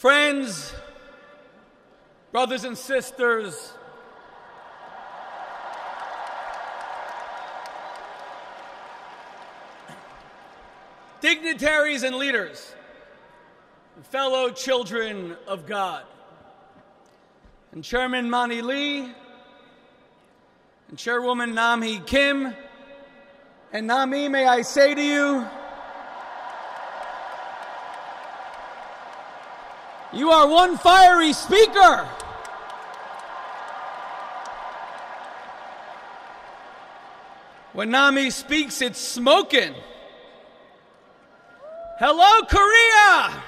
Friends, brothers and sisters, dignitaries and leaders, fellow children of God, and Chairman Mani Lee, and Chairwoman Nam-hee Kim, and Nami, may I say to you, you are one fiery speaker. When Nami speaks, it's smoking. Hello, Korea!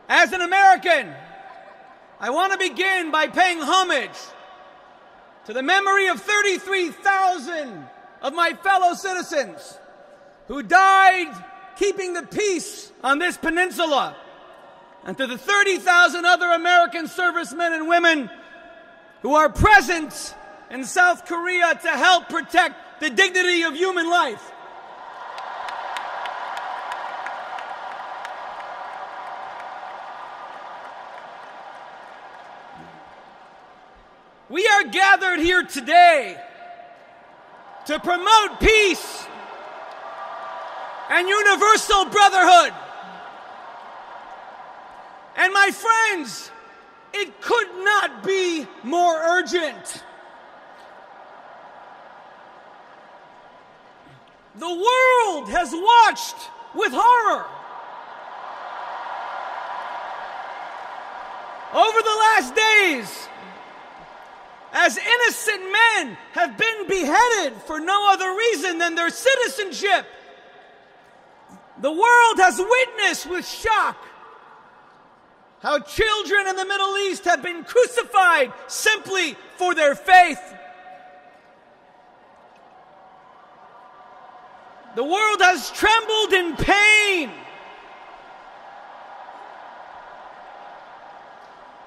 As an American, I want to begin by paying homage to the memory of 33,000 of my fellow citizens who died keeping the peace on this peninsula, and to the 30,000 other American servicemen and women who are present in South Korea to help protect the dignity of human life. We are gathered here today to promote peace and universal brotherhood. And my friends, it could not be more urgent. The world has watched with horror over the last days as innocent men have been beheaded for no other reason than their citizenship. The world has witnessed with shock how children in the Middle East have been crucified simply for their faith. The world has trembled in pain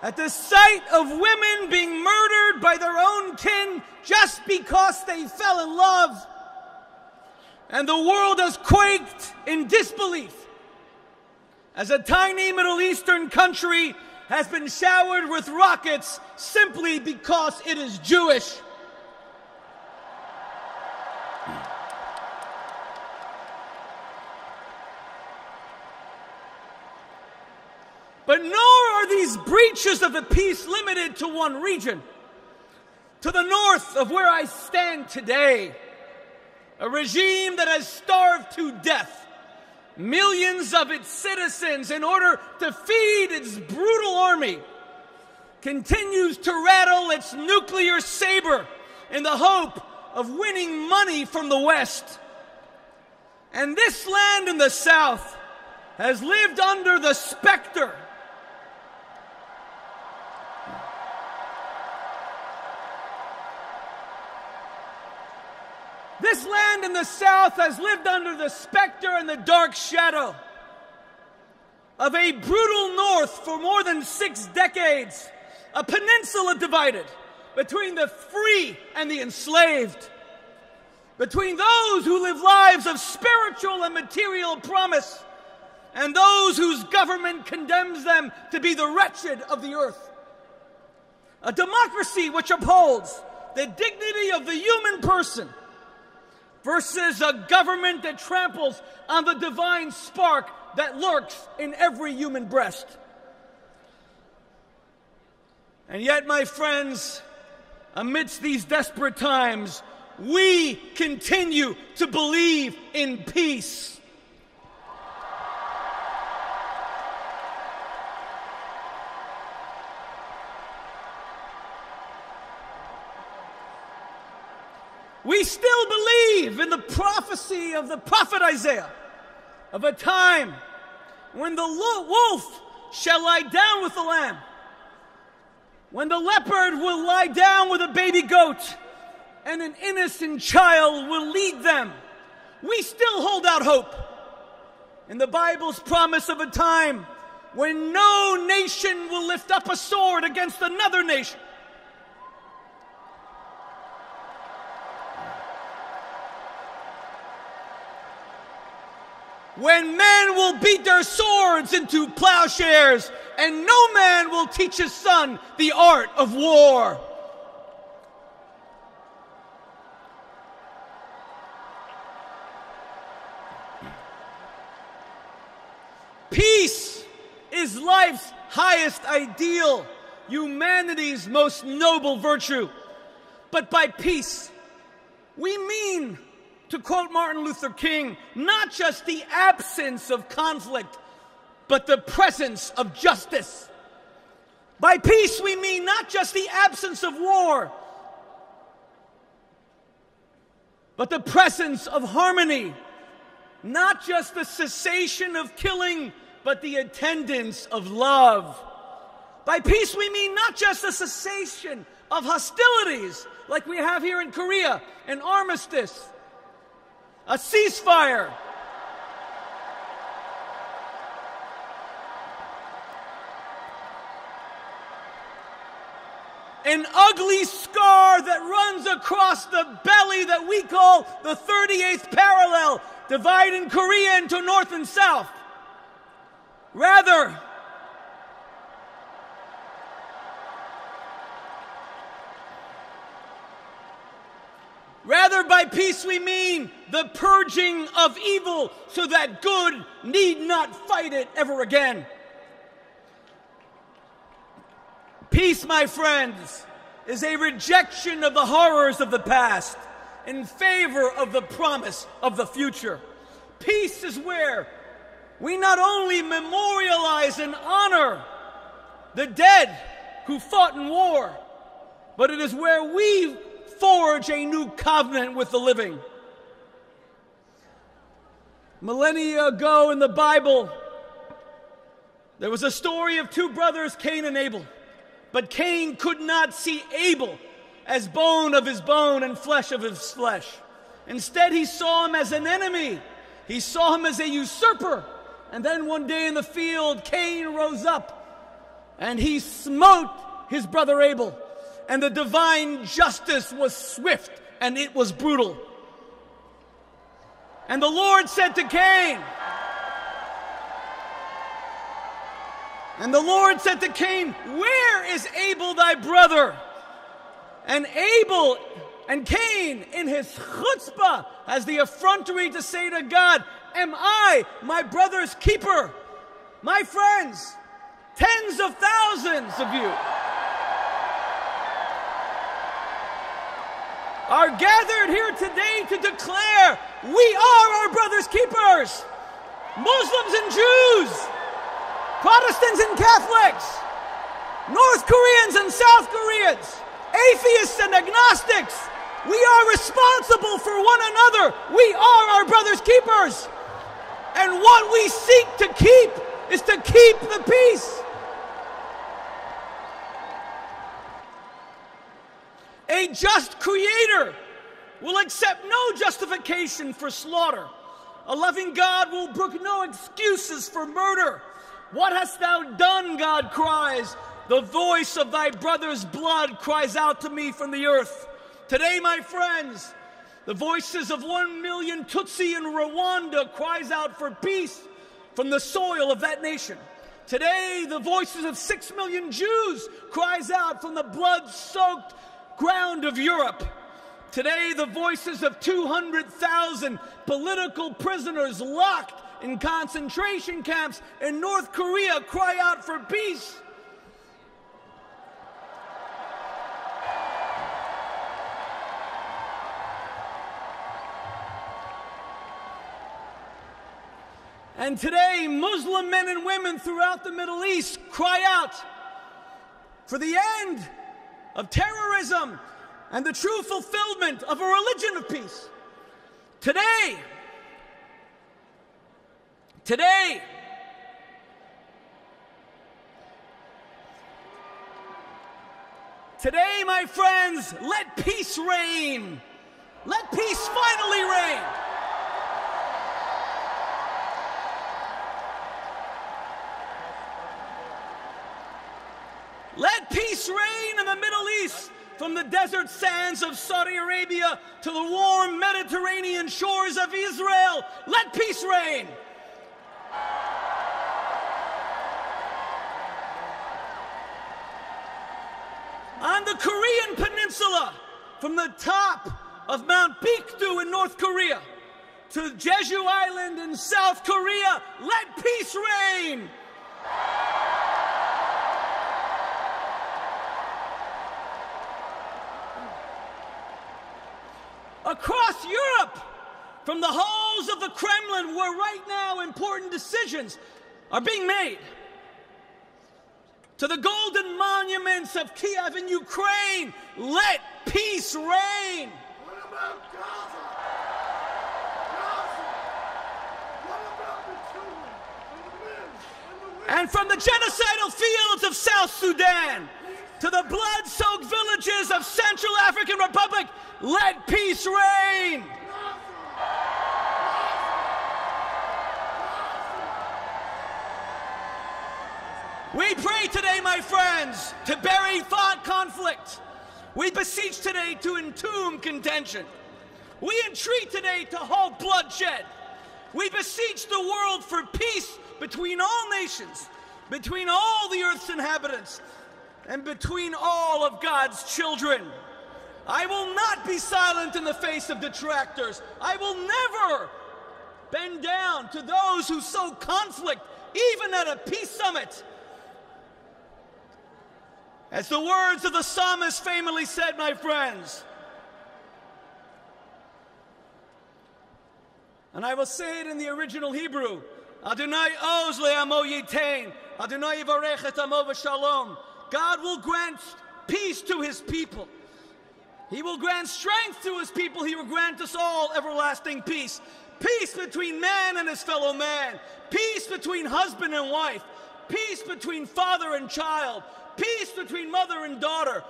at the sight of women being murdered by their own kin just because they fell in love. And the world has quaked in disbelief as a tiny Middle Eastern country has been showered with rockets simply because it is Jewish. But nor are these breaches of the peace limited to one region. To the north of where I stand today, a regime that has starved to death millions of its citizens in order to feed its brutal army, continues to rattle its nuclear saber in the hope of winning money from the West. And this land in the South has lived under the specter This land in the South has lived under the specter and the dark shadow of a brutal North for more than 6 decades, a peninsula divided between the free and the enslaved, between those who live lives of spiritual and material promise and those whose government condemns them to be the wretched of the earth. A democracy which upholds the dignity of the human person versus a government that tramples on the divine spark that lurks in every human breast. And yet, my friends, amidst these desperate times, we continue to believe in peace. We still believe in the prophecy of the prophet Isaiah of a time when the wolf shall lie down with the lamb, when the leopard will lie down with a baby goat, and an innocent child will lead them. We still hold out hope in the Bible's promise of a time when no nation will lift up a sword against another nation. when men will beat their swords into plowshares, and no man will teach his son the art of war. Peace is life's highest ideal, humanity's most noble virtue. But by peace, we mean, to quote Martin Luther King, not just the absence of conflict, but the presence of justice. By peace, we mean not just the absence of war, but the presence of harmony. Not just the cessation of killing, but the attendance of love. By peace, we mean not just the cessation of hostilities, like we have here in Korea, an armistice, a ceasefire, an ugly scar that runs across the belly that we call the 38th parallel, dividing Korea into North and South. Rather, by peace we mean the purging of evil so that good need not fight it ever again. Peace, my friends, is a rejection of the horrors of the past in favor of the promise of the future. Peace is where we not only memorialize and honor the dead who fought in war, but it is where we forge a new covenant with the living. Millennia ago in the Bible, there was a story of two brothers, Cain and Abel. But Cain could not see Abel as bone of his bone and flesh of his flesh. Instead, he saw him as an enemy. He saw him as a usurper. And then one day in the field, Cain rose up and he smote his brother Abel. And the divine justice was swift and it was brutal. And the Lord said to Cain, where is Abel thy brother? And Cain, in his chutzpah, has the effrontery to say to God, am I my brother's keeper? My friends, tens of thousands of you are gathered here today to declare we are our brother's keepers. Muslims and Jews, Protestants and Catholics, North Koreans and South Koreans, atheists and agnostics, we are responsible for one another. We are our brother's keepers. And what we seek to keep is to keep the peace. A just creator will accept no justification for slaughter. A loving God will brook no excuses for murder. What hast thou done, God cries. The voice of thy brother's blood cries out to me from the earth. Today, my friends, the voices of 1 million Tutsi in Rwanda cries out for peace from the soil of that nation. Today, the voices of 6 million Jews cries out from the blood-soaked ground of Europe. Today, the voices of 200,000 political prisoners locked in concentration camps in North Korea cry out for peace. And today, Muslim men and women throughout the Middle East cry out for the end of terrorism and the true fulfillment of a religion of peace. Today, my friends, let peace reign. Let peace finally reign. Let peace reign in the Middle East, from the desert sands of Saudi Arabia to the warm Mediterranean shores of Israel. Let peace reign. the Korean peninsula, from the top of Mount Bikdu in North Korea to Jeju Island in South Korea, let peace reign. Across Europe, from the halls of the Kremlin, where right now important decisions are being made, to the golden monuments of Kiev in Ukraine, let peace reign. What about Gaza? Gaza? What about the children and the men and the women? And from the genocidal fields of South Sudan to the blood-soaked villages of Central African Republic, let peace reign. We pray today, my friends, to bury conflict. We beseech today to entomb contention. We entreat today to halt bloodshed. We beseech the world for peace between all nations, between all the earth's inhabitants, and between all of God's children. I will not be silent in the face of detractors. I will never bend down to those who sow conflict, even at a peace summit. As the words of the psalmist famously said, my friends, and I will say it in the original Hebrew, Adonai oz le'amo yitain, Adonai yivarech et amo v'shalom. God will grant peace to his people. He will grant strength to his people. He will grant us all everlasting peace. Peace between man and his fellow man. Peace between husband and wife. Peace between father and child. Peace between mother and daughter.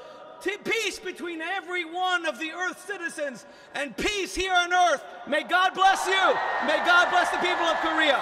Peace between every one of the earth's citizens. And peace here on earth. May God bless you. May God bless the people of Korea.